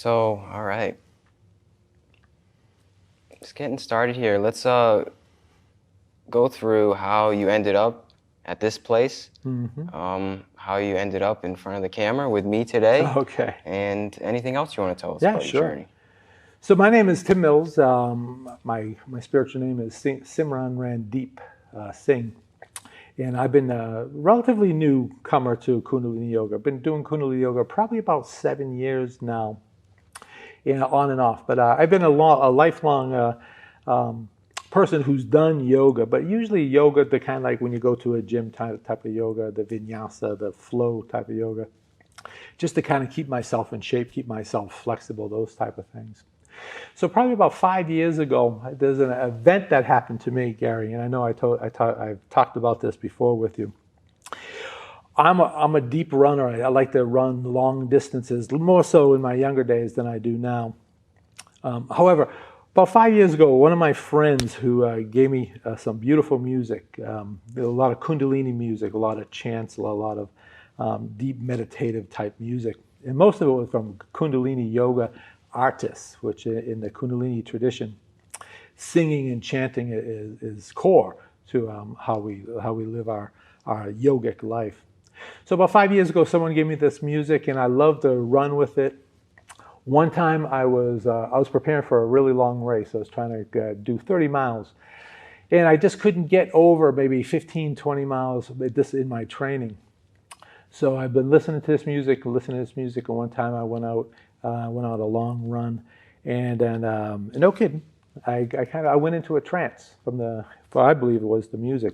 So, all right. Just getting started here. Let's go through how you ended up at this place, how you ended up in front of the camera with me today, Okay. and anything else you want to tell us Yeah, about sure. your journey. So my name is Tim Mills. My spiritual name is Simran Randeep Singh. And I've been a relatively newcomer to Kundalini Yoga. I've been doing Kundalini Yoga probably about 7 years now, on and off. But I've been a lifelong person who's done yoga, but usually yoga, the kind of like when you go to a gym type of yoga, the vinyasa, the flow type of yoga, just to kind of keep myself in shape, keep myself flexible, those type of things. So probably about 5 years ago, there's an event that happened to me, Gary, and I know I've talked about this before with you. I'm a deep runner. I like to run long distances, more so in my younger days than I do now. However, about 5 years ago, one of my friends who gave me some beautiful music, a lot of Kundalini music, a lot of chants, a lot of deep meditative type music, and most of it was from Kundalini yoga artists, which in the Kundalini tradition, singing and chanting is core to how we live our yogic life. So about 5 years ago, someone gave me this music, and I loved to run with it. One time I was preparing for a really long race. I was trying to do 30 miles, and I just couldn't get over maybe 15, 20 miles this in my training. So I've been listening to this music, and one time I went out a long run, and no kidding, I went into a trance from I believe it was the music.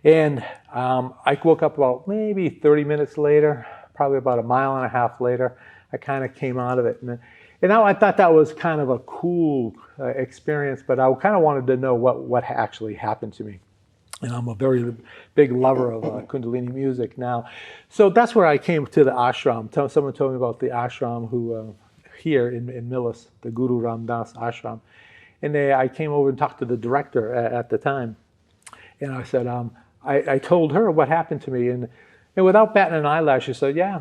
And I woke up about maybe 30 minutes later, probably about a mile and a half later. I kind of came out of it. And now I thought that was kind of a cool experience, but I kind of wanted to know what actually happened to me. And I'm a very big lover of Kundalini music now. So that's where I came to the ashram. Someone told me about the ashram here in Millis, the Guru Ramdas ashram. And I came over and talked to the director at the time. And I said, I told her what happened to me. And without batting an eyelash, she said, yeah,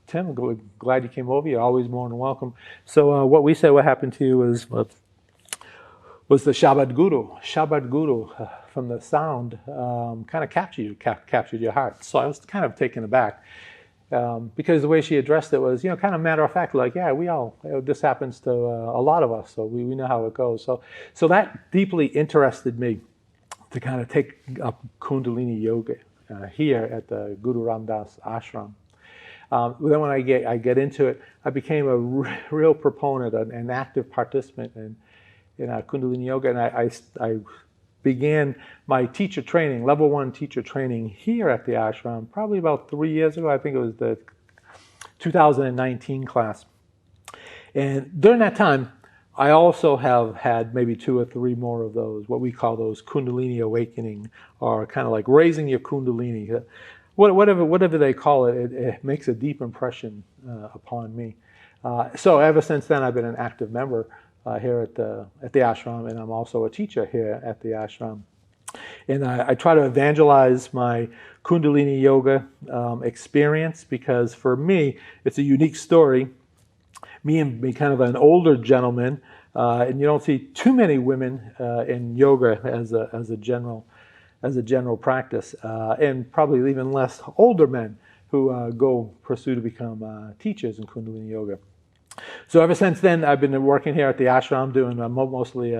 Tim, glad you came over. You're always more than welcome. So what happened to you was the Shabad Guru from the sound kind of captured your heart. So I was kind of taken aback because the way she addressed it was, kind of matter of fact, like, yeah, this happens to a lot of us, so we know how it goes. So that deeply interested me to kind of take up Kundalini yoga here at the Guru Ramdas ashram. Then when I get into it, I became a real proponent, an active participant in Kundalini yoga, and I began my teacher training, level 1 teacher training here at the ashram probably about 3 years ago. I think it was the 2019 class. And during that time, I also have had maybe 2 or 3 more of those, what we call those Kundalini awakening, or kind of like raising your Kundalini. Whatever they call it, it makes a deep impression upon me. So ever since then, I've been an active member here at the ashram, and I'm also a teacher here at the ashram. And I try to evangelize my Kundalini yoga experience, because for me, it's a unique story. Me and me kind of an older gentleman, and you don't see too many women in yoga as a general practice, and probably even less older men who go pursue to become teachers in Kundalini yoga. So ever since then, I've been working here at the ashram doing mostly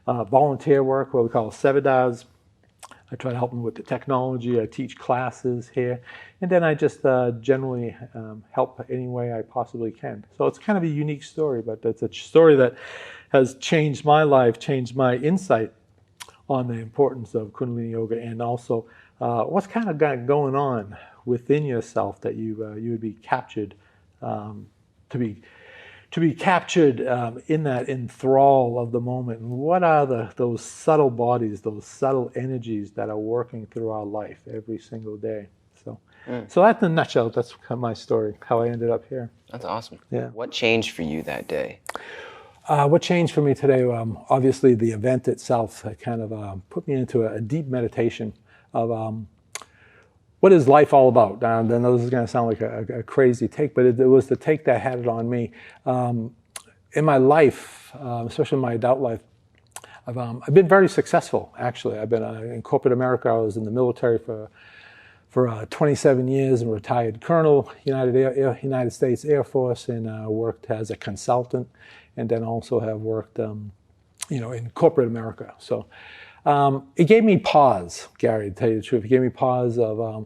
volunteer work, what we call sevadas. I try to help them with the technology. I teach classes here. And then I just generally help any way I possibly can. So it's kind of a unique story, but it's a story that has changed my life, changed my insight on the importance of Kundalini yoga, and also what's kind of going on within yourself that you would be captured to be captured in that enthrall of the moment. And what are those subtle bodies, those subtle energies that are working through our life every single day? So that's in a nutshell. That's my story, how I ended up here. That's awesome. Yeah. What changed for you that day? What changed for me today? Obviously, the event itself kind of put me into a deep meditation of what is life all about? And then this is going to sound like a crazy take, but it was the take that had it on me. In my life, especially in my adult life, I've been very successful, actually. I've been in corporate America. I was in the military for 27 years, and retired colonel, United States Air Force, and worked as a consultant, and then also have worked, in corporate America. So it gave me pause, Gary, to tell you the truth. It gave me pause of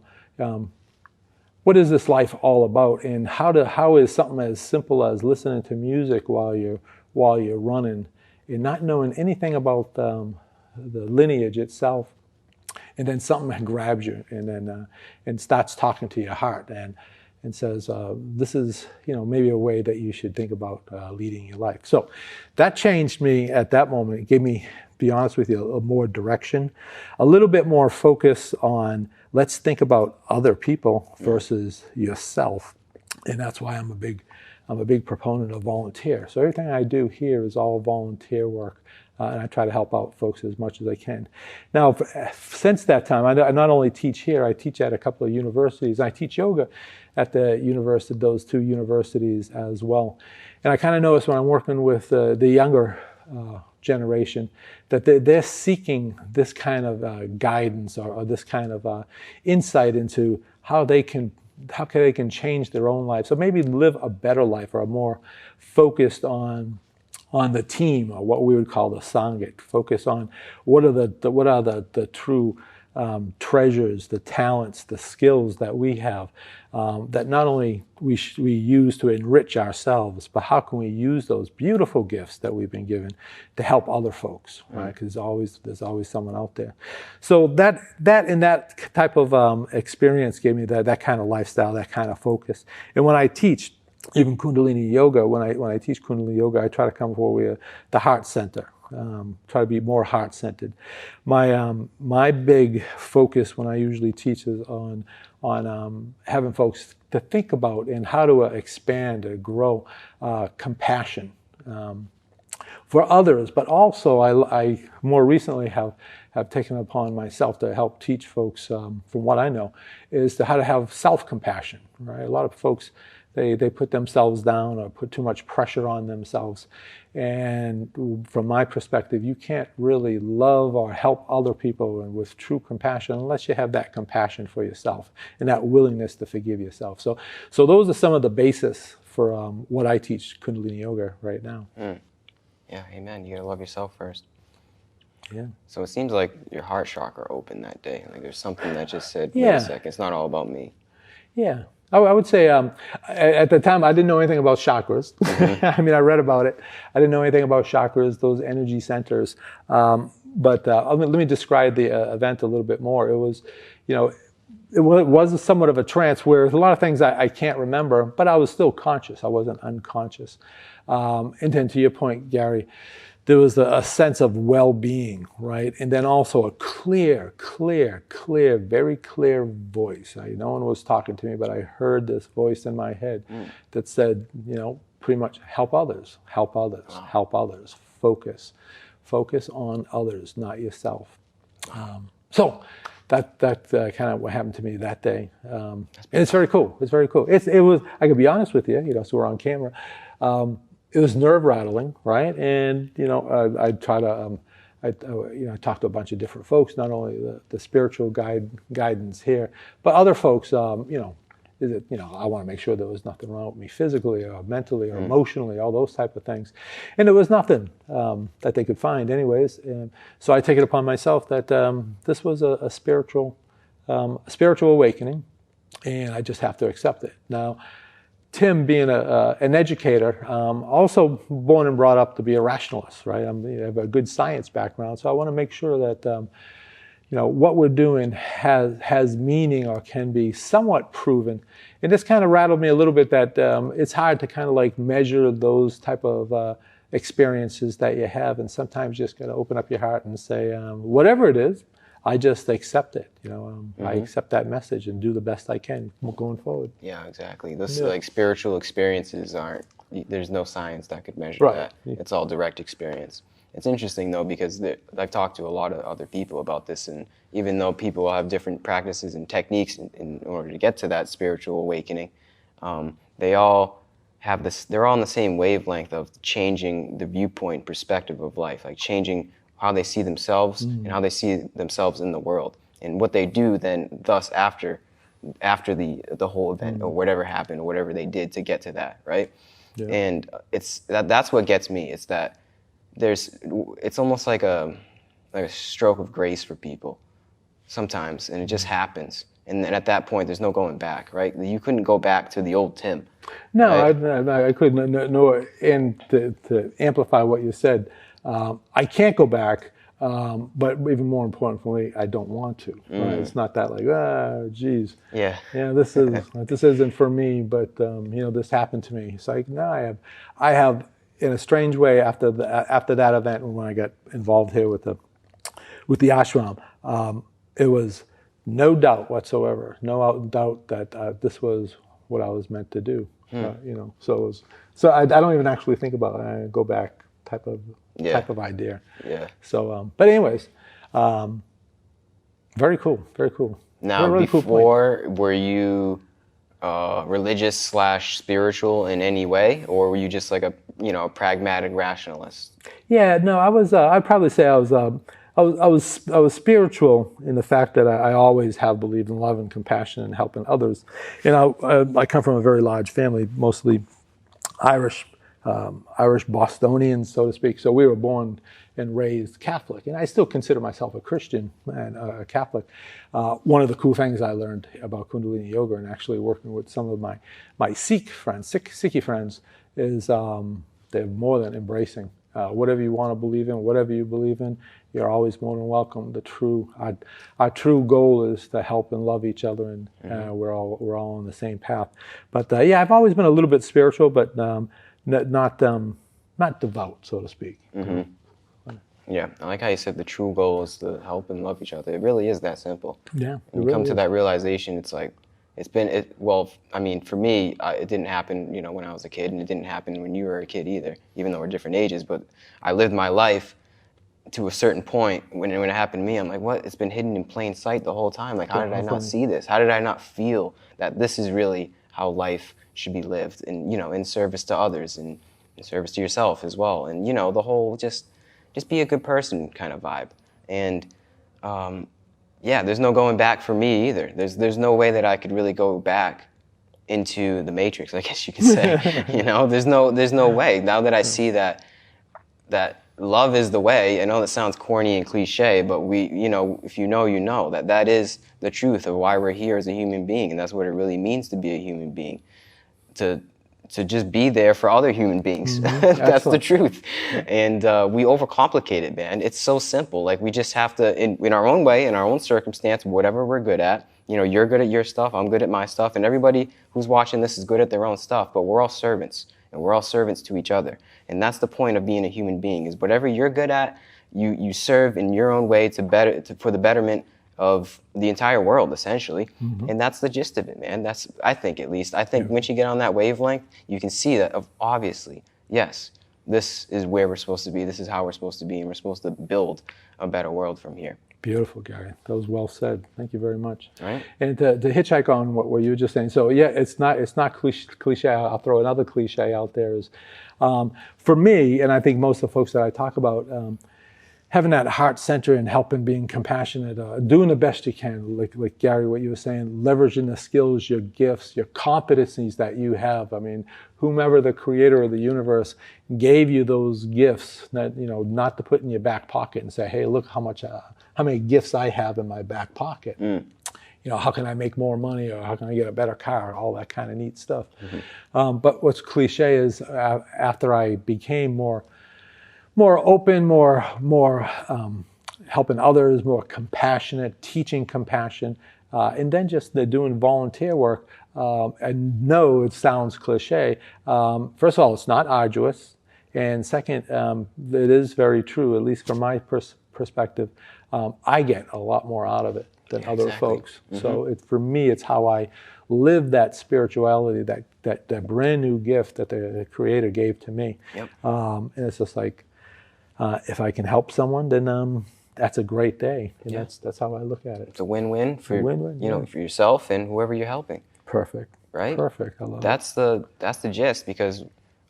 what is this life all about, and how is something as simple as listening to music while you're running, and not knowing anything about the lineage itself, and then something grabs you and then and starts talking to your heart and says, this is maybe a way that you should think about leading your life. So that changed me at that moment. It gave me, to be honest with you, a more direction, a little bit more focus on let's think about other people versus yourself. And that's why I'm a big proponent of volunteer. So everything I do here is all volunteer work. And I try to help out folks as much as I can. Now, since that time, I not only teach here, I teach at a couple of universities. I teach yoga at those two universities as well. And I kind of notice when I'm working with the younger generation that they're seeking this kind of guidance or this kind of insight into how they can change their own life. So maybe live a better life, or a more focused on the team, or what we would call the Sangha. Focus on what are the true treasures, the talents, the skills that we have, that not only we use to enrich ourselves, but how can we use those beautiful gifts that we've been given to help other folks, right? Because there's always someone out there. So that type of experience gave me that kind of lifestyle, that kind of focus. And when I teach, even Kundalini Yoga, when I teach Kundalini Yoga, I try to come forward with the heart center. Try to be more heart-centered. My big focus when I usually teach is on having folks to think about and how to expand or grow compassion for others, but also I more recently have taken upon myself to help teach folks, from what I know, is how to have self-compassion. Right, a lot of folks. They put themselves down or put too much pressure on themselves. And from my perspective, you can't really love or help other people with true compassion unless you have that compassion for yourself and that willingness to forgive yourself. So those are some of the basis for what I teach Kundalini Yoga right now. Yeah, amen. You gotta love yourself first. Yeah. So it seems like your heart chakra opened that day. Like there's something that just said, wait Yeah. a second, it's not all about me. Yeah. I would say at the time I didn't know anything about chakras. Mm-hmm. I mean, I read about it. I didn't know anything about chakras, those energy centers. But let me describe the event a little bit more. It was, it was somewhat of a trance where a lot of things I can't remember, but I was still conscious. I wasn't unconscious. And then to your point, Gary, there was a sense of well-being, right? And then also a clear, very clear voice. No one was talking to me, but I heard this voice in my head that said, pretty much help others, focus on others, not yourself. So that kind of what happened to me that day. And it's very cool. It was, I could be honest with you, so we're on camera. It was nerve-rattling, right? And I try to, I talked to a bunch of different folks, not only the spiritual guidance here, but other folks. I want to make sure there was nothing wrong with me physically or mentally or emotionally, all those type of things, and there was nothing that they could find, anyways. And so I take it upon myself that this was a spiritual awakening, and I just have to accept it now. Tim, being an educator, also born and brought up to be a rationalist, right? I have a good science background, so I want to make sure that what we're doing has meaning or can be somewhat proven. And this kind of rattled me a little bit that it's hard to kind of like measure those type of experiences that you have, and sometimes you just got to open up your heart and say, whatever it is, I just accept it. I accept that message and do the best I can going forward. Yeah, exactly. Those like spiritual experiences there's no science that could measure that. It's all direct experience. It's interesting though, because I've talked to a lot of other people about this, and even though people have different practices and techniques in order to get to that spiritual awakening, they all have this. They're all on the same wavelength of changing the viewpoint, perspective of life, like changing how they see themselves and how they see themselves in the world, and what they do then, thus after the whole event or whatever happened or whatever they did to get to that, right? Yeah. And that's what gets me. It's that it's almost like a stroke of grace for people sometimes, and it just happens. And then at that point, there's no going back, right? You couldn't go back to the old Tim. No, right? I couldn't. No, and to amplify what you said, I can't go back. But even more important for me, I don't want to. Right? It's not that like, geez, yeah, this isn't for me. But this happened to me. It's like, no, I have in a strange way after that event, when I got involved here with the ashram, it was no doubt whatsoever, no doubt that this was what I was meant to do. So I don't even actually think about go back type of idea. Yeah. So, but anyways, very cool. Now, really before, were you religious / spiritual in any way, or were you just like a pragmatic rationalist? Yeah, no, I was. I'd probably say I was spiritual in the fact that I always have believed in love and compassion and helping others. I come from a very large family, mostly Irish Bostonians, so to speak. So we were born and raised Catholic, and I still consider myself a Christian and a Catholic. One of the cool things I learned about Kundalini Yoga, and actually working with some of my Sikh friends, Sikhi friends, is they're more than embracing. Whatever you want to believe in, whatever you believe in, you're always more than welcome. Our true goal is to help and love each other, and we're all on the same path. But I've always been a little bit spiritual, but not devout, so to speak. Mm-hmm. Yeah, I like how you said the true goal is to help and love each other. It really is that simple. Yeah, when you come to that realization, it's like I mean, for me, it didn't happen, when I was a kid, and it didn't happen when you were a kid either, even though we're different ages. But I lived my life to a certain point. When it happened to me, I'm like, what? It's been hidden in plain sight the whole time. Like, how did I not see this? How did I not feel that this is really how life should be lived, and in service to others and in service to yourself as well, and the whole just be a good person kind of vibe. And there's no going back for me either. There's no way that I could really go back into the Matrix, I guess you could say. There's no way. Now that I see that love is the way. I know that sounds corny and cliche, but if you know that is the truth of why we're here as a human being, and that's what it really means to be a human being. To just be there for other human beings. That's the truth. And we overcomplicate it, man. It's so simple. Like, we just have to, in our own way, in our own circumstance, whatever we're good at. You're good at your stuff, I'm good at my stuff, and everybody who's watching this is good at their own stuff, but we're all servants, and we're all servants to each other. And that's the point of being a human being, is whatever you're good at, you serve in your own way for the betterment of the entire world, essentially. And that's the gist of it, man. I think once you get on that wavelength, you can see that obviously, yes, this is where we're supposed to be, this is how we're supposed to be, and we're supposed to build a better world from here. Beautiful, Gary. That was well said. Thank you very much. Right. And to hitchhike on what you were just saying, so it's not cliche. I'll throw another cliche out there, is for me, and I think most of the folks that I talk about, having that heart center and helping, being compassionate, doing the best you can, like Gary, what you were saying, leveraging the skills, your gifts, your competencies that you have. I mean, whomever the creator of the universe gave you those gifts, that not to put in your back pocket and say, hey, look how many gifts I have in my back pocket. How can I make more money, or how can I get a better car, all that kind of neat stuff. But what's cliche is after I became more open, more helping others, more compassionate, teaching compassion, and then just doing volunteer work. And no, it sounds cliche. First of all, it's not arduous, and second, it is very true. At least from my perspective, I get a lot more out of it than other folks. So for me, it's how I live that spirituality, that brand new gift that the Creator gave to me. And it's just like, if I can help someone, then that's a great day, and that's how I look at it. It's a win-win for win-win, you know, for yourself and whoever you're helping. Perfect. Right? Perfect. I love it. That's the gist, because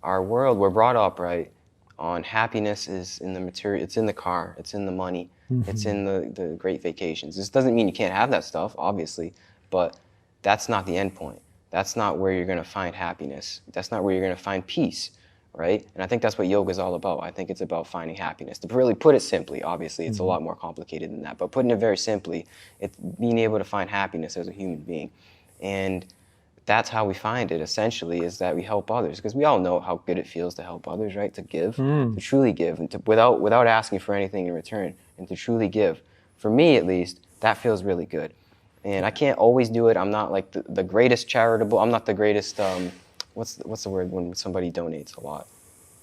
our world, we're brought up right on happiness is in the material, it's in the car, it's in the money, it's in the great vacations. This doesn't mean you can't have that stuff, obviously, but that's not the end point. That's not where you're going to find happiness. That's not where you're going to find peace, right? And I think that's what yoga is all about. I think it's about finding happiness. To really put it simply, obviously, it's a lot more complicated than that, but putting it very simply, it's being able to find happiness as a human being. And that's how we find it, essentially, is that we help others, because we all know how good it feels to help others, right? To give, to truly give, and without asking for anything in return, and to truly give. For me, at least, that feels really good. And I can't always do it. I'm not like the greatest charitable. I'm not the greatest. What's the word when somebody donates a lot?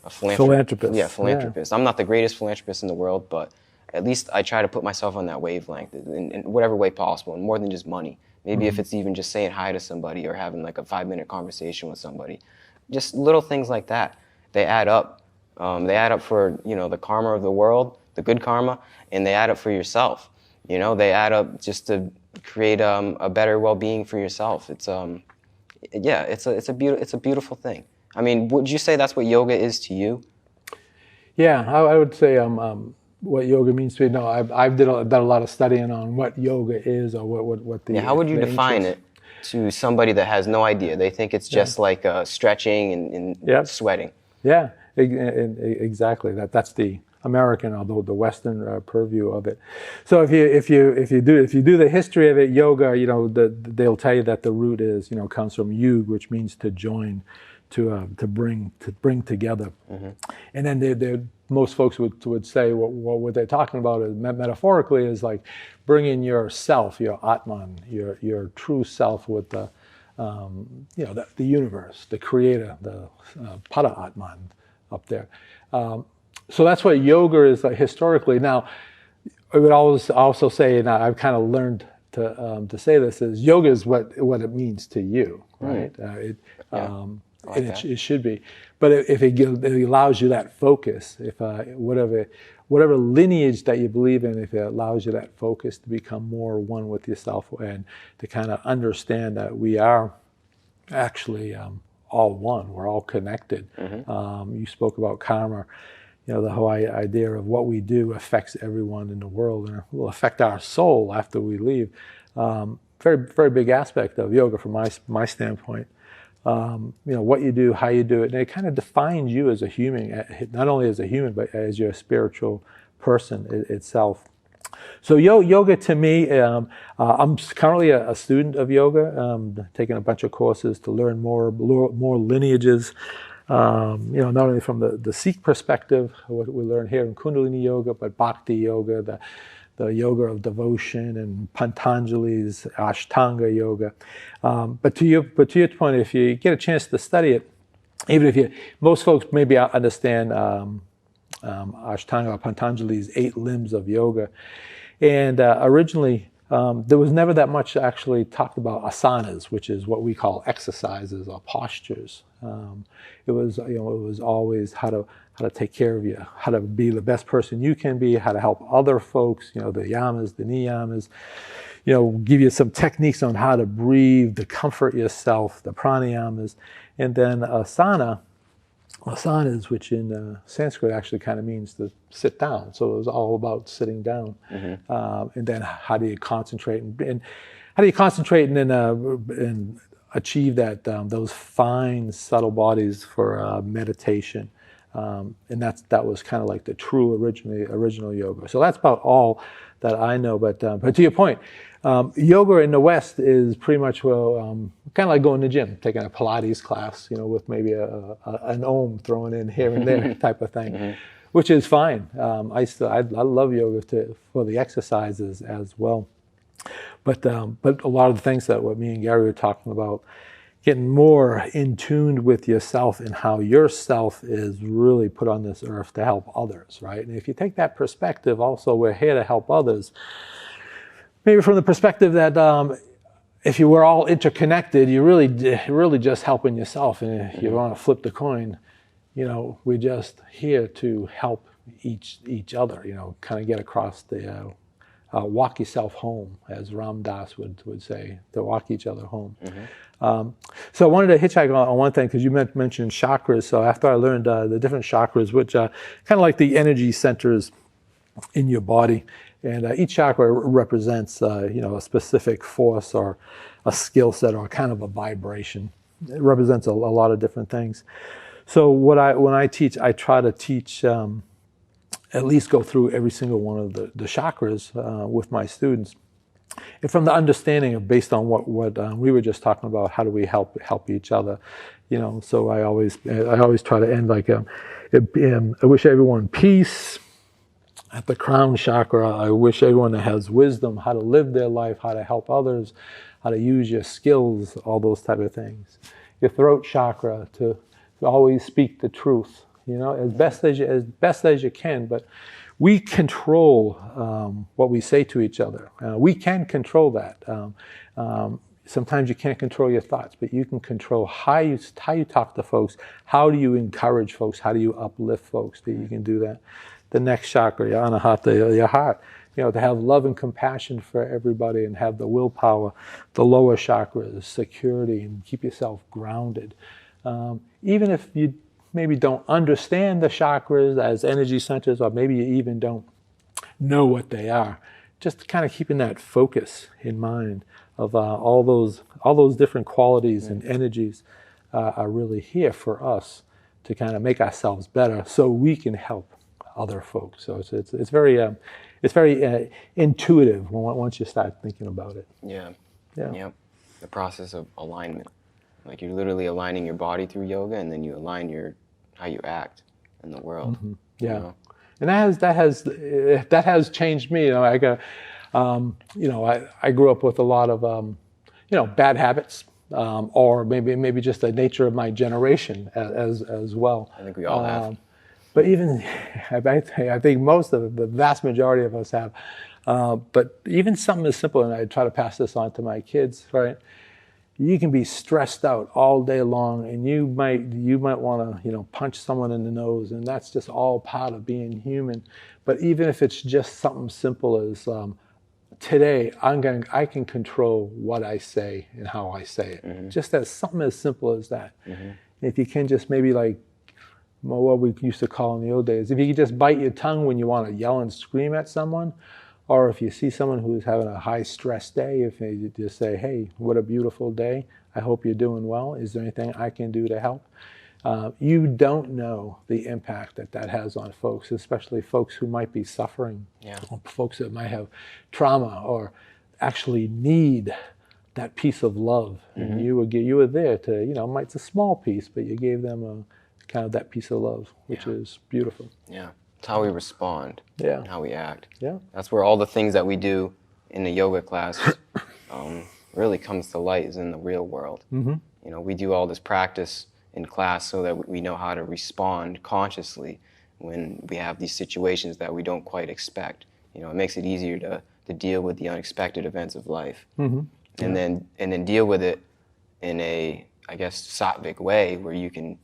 A philanthropist. Yeah, philanthropist. Yeah. I'm not the greatest philanthropist in the world, but at least I try to put myself on that wavelength in whatever way possible, and more than just money. Maybe if it's even just saying hi to somebody or having like a 5-minute conversation with somebody. Just little things like that. They add up. They add up for, you know, the karma of the world, the good karma, and they add up for yourself. You know, they add up just to create a better well-being for yourself. It's it's a beautiful thing. I mean, would you say that's what yoga is to you? Yeah, I would say what yoga means to me. No, I've done a lot of studying on what yoga is, or what the. Yeah, how would you define it to somebody that has no idea? They think it's just like stretching and sweating. Yeah, exactly. That's the American, although the Western purview of it. So if you do the history of it, yoga, you know, they'll tell you that the root is, you know, comes from yug, which means to join, to bring together, and then most folks would say what they're talking about is metaphorically is like bringing yourself, your atman, your true self with the you know, the universe, the creator, the para atman up there. So that's what yoga is historically. Now, I would always also say, and I've kind of learned to say this, is yoga is what it means to you, right? It should be. But if it allows you that focus, if whatever lineage that you believe in, if it allows you that focus to become more one with yourself and to kind of understand that we are actually all one, we're all connected. You spoke about karma. You know, the whole idea of what we do affects everyone in the world and will affect our soul after we leave. Very, very big aspect of yoga from my standpoint. You know, what you do, how you do it, and it kind of defines you as a human, not only as a human, but as your spiritual person itself. So yoga to me, I'm currently a student of yoga, taking a bunch of courses to learn more lineages. You know, not only from the Sikh perspective, what we learn here in Kundalini yoga, but Bhakti yoga, the yoga of devotion, and Patanjali's Ashtanga yoga. But to your point, if you get a chance to study it, even if most folks maybe understand Ashtanga or Patanjali's 8 limbs of yoga, and originally there was never that much actually talked about asanas, which is what we call exercises or postures. It was always how to take care of you, how to be the best person you can be, how to help other folks, you know, the yamas, the niyamas, you know, give you some techniques on how to breathe, to comfort yourself, the pranayamas, and then asanas, which in Sanskrit actually kind of means to sit down. So it was all about sitting down. And then how do you concentrate and then achieve that those fine, subtle bodies for meditation. And that was kind of like the true original yoga. So that's about all that I know. But to your point, yoga in the West is pretty much kind of like going to the gym, taking a Pilates class, you know, with maybe an Om thrown in here and there type of thing, which is fine. I love yoga for the exercises as well. But a lot of the things that what me and Gary were talking about, getting more in tune with yourself and how yourself is really put on this earth to help others, right? And if you take that perspective, also we're here to help others. Maybe from the perspective that if you were all interconnected, you're really just helping yourself. And if you want to flip the coin, you know, we're just here to help each other. Kind of get across the walk yourself home, as Ram Dass would say, to walk each other home. So I wanted to hitchhike on one thing, because you mentioned chakras. So after I learned the different chakras, which kind of like the energy centers in your body, and each chakra represents a specific force or a skill set or kind of a vibration. It represents a lot of different things. So when I teach, I try to teach, at least go through every single one of the chakras with my students. And from the understanding of, based on what we were just talking about, how do we help each other? So I always try to end like, I wish everyone peace. At the crown chakra, I wish everyone that has wisdom, how to live their life, how to help others, how to use your skills, all those type of things. Your throat chakra, to always speak the truth, as best as you can. But we control what we say to each other. We can control that. Sometimes you can't control your thoughts, but you can control how you talk to folks. How do you encourage folks? How do you uplift folks? That you can do that. The next chakra, your anahata, your heart, to have love and compassion for everybody, and have the willpower. The lower chakras, security, and keep yourself grounded. Even if you maybe don't understand the chakras as energy centers, or maybe you even don't know what they are, just kind of keeping that focus in mind of all those different qualities and energies are really here for us to kind of make ourselves better, so we can help other folks. So it's very intuitive once you start thinking about it. Yeah. The process of alignment, like you're literally aligning your body through yoga, and then you align how you act in the world. Yeah. And that has changed me. I grew up with a lot of bad habits, or maybe just the nature of my generation as well. I think we all have. But even, I think most of the vast majority of us have. But even something as simple, and I try to pass this on to my kids, right? You can be stressed out all day long, and you might want to punch someone in the nose, and that's just all part of being human. But even if it's just something simple as today, I can control what I say and how I say it. Just as something as simple as that. If you can just maybe what we used to call in the old days, if you could just bite your tongue when you want to yell and scream at someone, or if you see someone who's having a high stress day, if you just say, hey, what a beautiful day, I hope you're doing well, is there anything I can do to help? You don't know the impact that has on folks, especially folks who might be suffering, or folks that might have trauma or actually need that piece of love. And you were there to, it's a small piece, but you gave them kind of that piece of love, which is beautiful. Yeah, it's how we respond, and how we act. Yeah, that's where all the things that we do in the yoga class really comes to light, is in the real world. We do all this practice in class so that we know how to respond consciously when we have these situations that we don't quite expect. It makes it easier to deal with the unexpected events of life, and then deal with it in a, I guess, sattvic way, where you can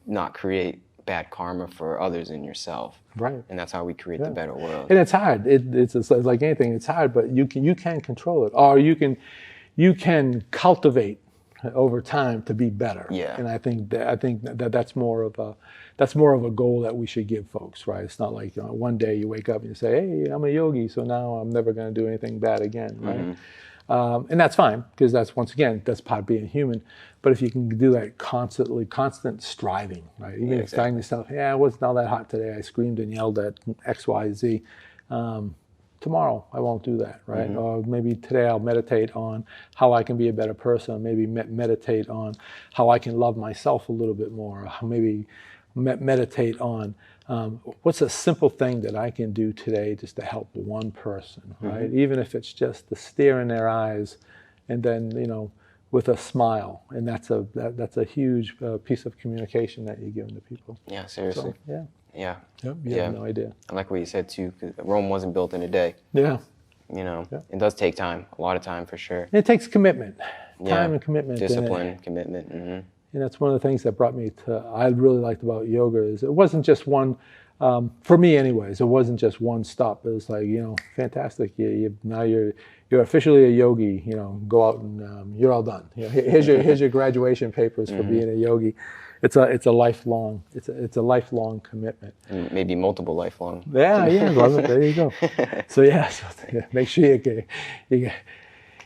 not create bad karma for others and yourself. Right. And that's how we create the better world. And it's hard. It's like anything. It's hard, but you can control it, or you can cultivate over time to be better. Yeah. And I think that's more of a goal that we should give folks, right? It's not like one day you wake up and you say, hey, I'm a yogi, so now I'm never going to do anything bad again, right? And that's fine, because that's part of being human. But if you can do that constant striving, right? Even if telling yourself, it wasn't all that hot today, I screamed and yelled at X, Y, Z. Tomorrow I won't do that, right? Or maybe today I'll meditate on how I can be a better person. Maybe meditate on how I can love myself a little bit more. Maybe meditate on what's a simple thing that I can do today just to help one person, right? Even if it's just to stare in their eyes, and then with a smile, and that's a huge piece of communication that you're giving to people. Yeah, seriously. So, yeah. You have no idea. I like what you said too, because Rome wasn't built in a day. Yeah. It does take time, a lot of time for sure. It takes commitment, time and commitment, discipline, commitment. And that's one of the things that brought me to, I really liked about yoga, is it wasn't just one For me, anyways, it wasn't just one stop. It was like, fantastic. Now you're officially a yogi. Go out and you're all done. Here's your graduation papers for being a yogi. It's a lifelong commitment. And maybe multiple lifelong. Yeah. Well, there you go. So make sure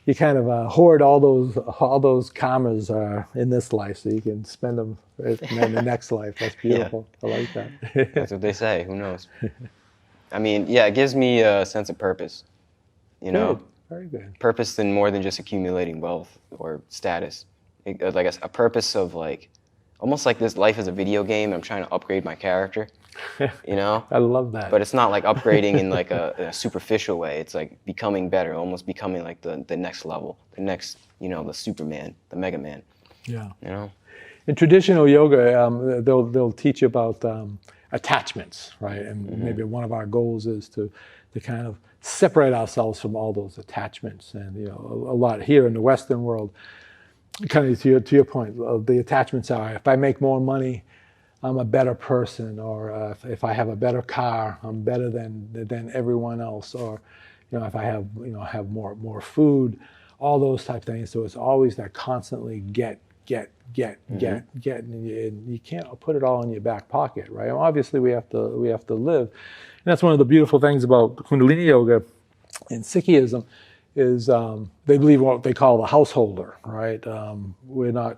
you kind of hoard all those commas in this life, so you can spend them in the next life. That's beautiful. Yeah. I like that. That's what they say. Who knows? I mean, it gives me a sense of purpose. Good. Very good. Purpose in more than just accumulating wealth or status. Like a purpose of like, almost like this life is a video game. I'm trying to upgrade my character. I love that. But it's not like upgrading in like a superficial way. It's like becoming better, almost becoming like the next level, the next, the Superman, the Mega Man. Yeah. In traditional yoga, they'll teach you about attachments, right? And maybe one of our goals is to kind of separate ourselves from all those attachments. And a lot here in the Western world, kind of to your point, the attachments are: if I make more money, I'm a better person, or if I have a better car, I'm better than everyone else, or if I have more food, all those type of things. So it's always that constantly get, and you can't put it all in your back pocket, right? Obviously, we have to live, and that's one of the beautiful things about Kundalini yoga and Sikhism is they believe what they call the householder, right? We're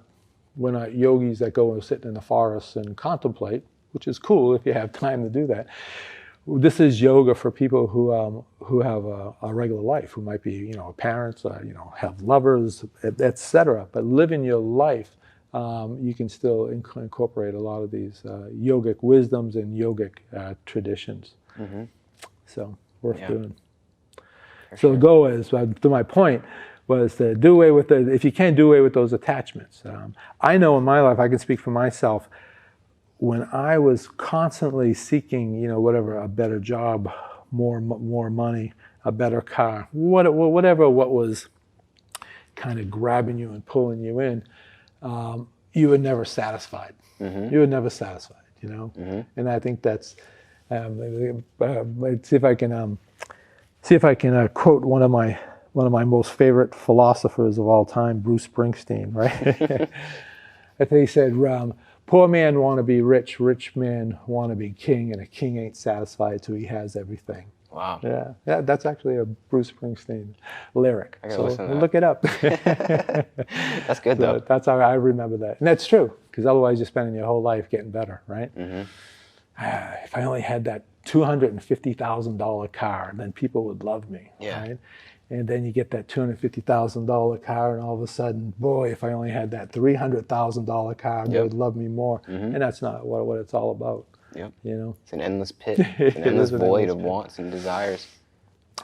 not yogis that go and sit in the forest and contemplate, which is cool if you have time to do that. This is yoga for people who have a regular life, who might be parents, have lovers, etc. But living your life, you can still incorporate a lot of these yogic wisdoms and yogic traditions. Mm-hmm. So worth doing. So the goal is, to my point, was to do away with if you can't do away with those attachments. I know in my life, I can speak for myself, when I was constantly seeking, whatever, a better job, more money, a better car, whatever what was kind of grabbing you and pulling you in, you were never satisfied. Mm-hmm. You were never satisfied, Mm-hmm. And I think that's, let's see if I can quote one of my most favorite philosophers of all time, Bruce Springsteen, right? I think he said, poor man want to be rich, rich man want to be king, and a king ain't satisfied till he has everything. Wow. Yeah, that's actually a Bruce Springsteen lyric. I gotta listen to that. Look it up. That's good, though. That's how I remember that. And that's true, because otherwise you're spending your whole life getting better, right? Mm-hmm. If I only had that $250,000 car, then people would love me, right? And then you get that $250,000 car, and all of a sudden, boy, if I only had that $300,000 car, they would love me more. Mm-hmm. And that's not what it's all about. Yep. It's an endless pit, an endless void of wants and desires.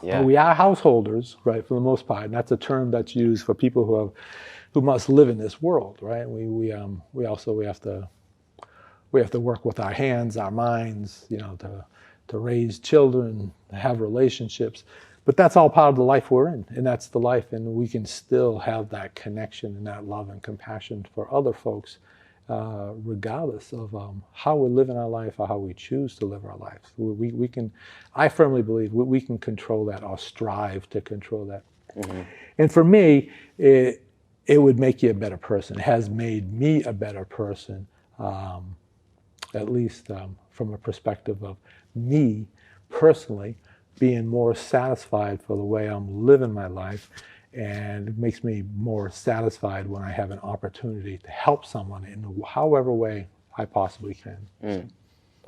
Yeah. But we are householders, right, for the most part, and that's a term that's used for people who must live in this world, right? We have to work with our hands, our minds, to raise children, to have relationships. But that's all part of the life we're in, and that's the life, and we can still have that connection and that love and compassion for other folks, regardless of how we're living our life or how we choose to live our lives. We can, I firmly believe, we can control that or strive to control that. Mm-hmm. And for me, it would make you a better person. It has made me a better person, at least from a perspective of me personally being more satisfied for the way I'm living my life, and it makes me more satisfied when I have an opportunity to help someone in however way I possibly can. Mm.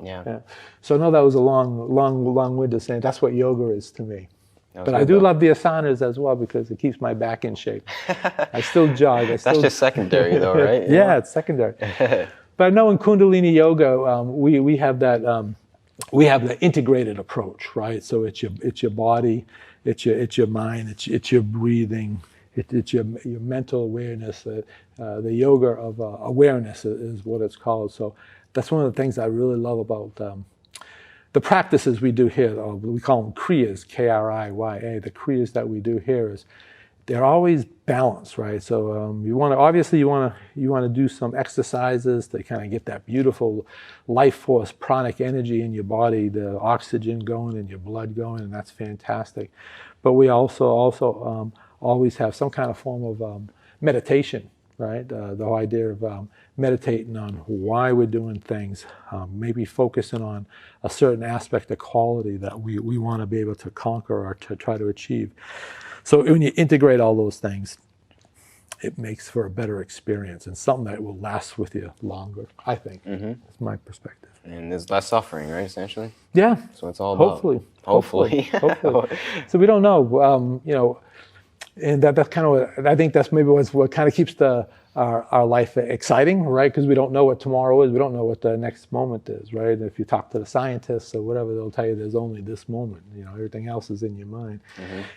Yeah. So I know that was a long way to say that's what yoga is to me. But I do love the asanas as well, because it keeps my back in shape. I still jog. That's just secondary though, right? Yeah, it's secondary. But I know in Kundalini yoga, we have that. We have the integrated approach, right? So it's your body, it's your mind, it's your breathing, it's your mental awareness. The yoga of awareness is what it's called. So that's one of the things I really love about the practices we do here. We call them kriyas, K-R-I-Y-A. The kriyas that we do here is they're always balanced, right? So you want to obviously you want to do some exercises to kind of get that beautiful life force, pranic energy in your body, the oxygen going and your blood going, and that's fantastic. But we also always have some kind of form of meditation, right? The whole idea of meditating on why we're doing things, maybe focusing on a certain aspect of quality that we want to be able to conquer or to try to achieve. So when you integrate all those things, it makes for a better experience and something that will last with you longer, I think. That's my perspective. And there's less suffering, right, essentially? Yeah. So it's all about. Hopefully. So we don't know, and that's kind of what I think that's maybe what kind of keeps our life exciting, right? Because we don't know what tomorrow is. We don't know what the next moment is, right? And if you talk to the scientists or whatever, they'll tell you there's only this moment. Everything else is in your mind.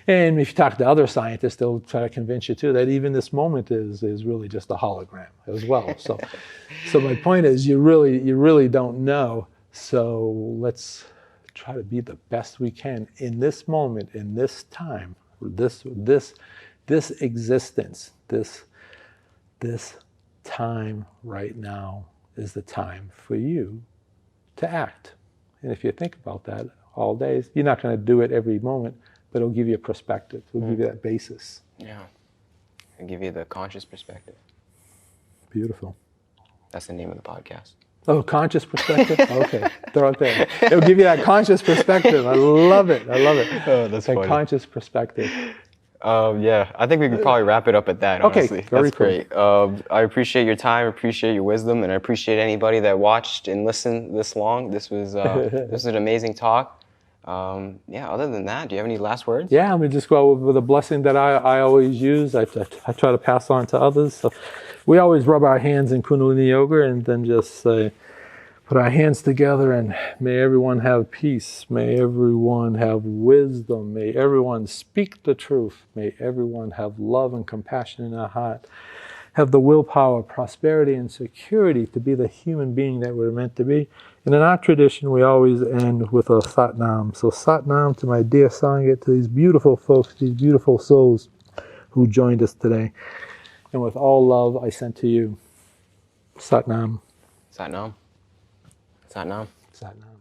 And if you talk to other scientists, they'll try to convince you too that even this moment is really just a hologram as well. So my point is, you really don't know. So let's try to be the best we can in this moment, in this time, this existence, this time right now is the time for you to act. And if you think about that all day, you're not going to do it every moment, but it'll give you a perspective. It'll give you that basis. Yeah. It'll give you the conscious perspective. Beautiful. That's the name of the podcast. Oh, conscious perspective? Okay, throw it there. It'll give you that conscious perspective. I love it. Oh, that's that funny. Conscious perspective. Yeah, I think we could probably wrap it up at that, honestly. Okay, very That's cool. Great. I appreciate your time, appreciate your wisdom, and I appreciate anybody that watched and listened this long. This was an amazing talk. Other than that, do you have any last words? Yeah, I'm going to just go with a blessing that I always use. I try to pass on to others. So we always rub our hands in Kundalini Yoga and then just say, put our hands together and may everyone have peace. May everyone have wisdom. May everyone speak the truth. May everyone have love and compassion in their heart. Have the willpower, prosperity, and security to be the human being that we're meant to be. And in our tradition, we always end with a Satnam. So Satnam to my dear Sangha, to these beautiful folks, these beautiful souls who joined us today. And with all love, I send to you Satnam. Satnam. Satnam. Satnam.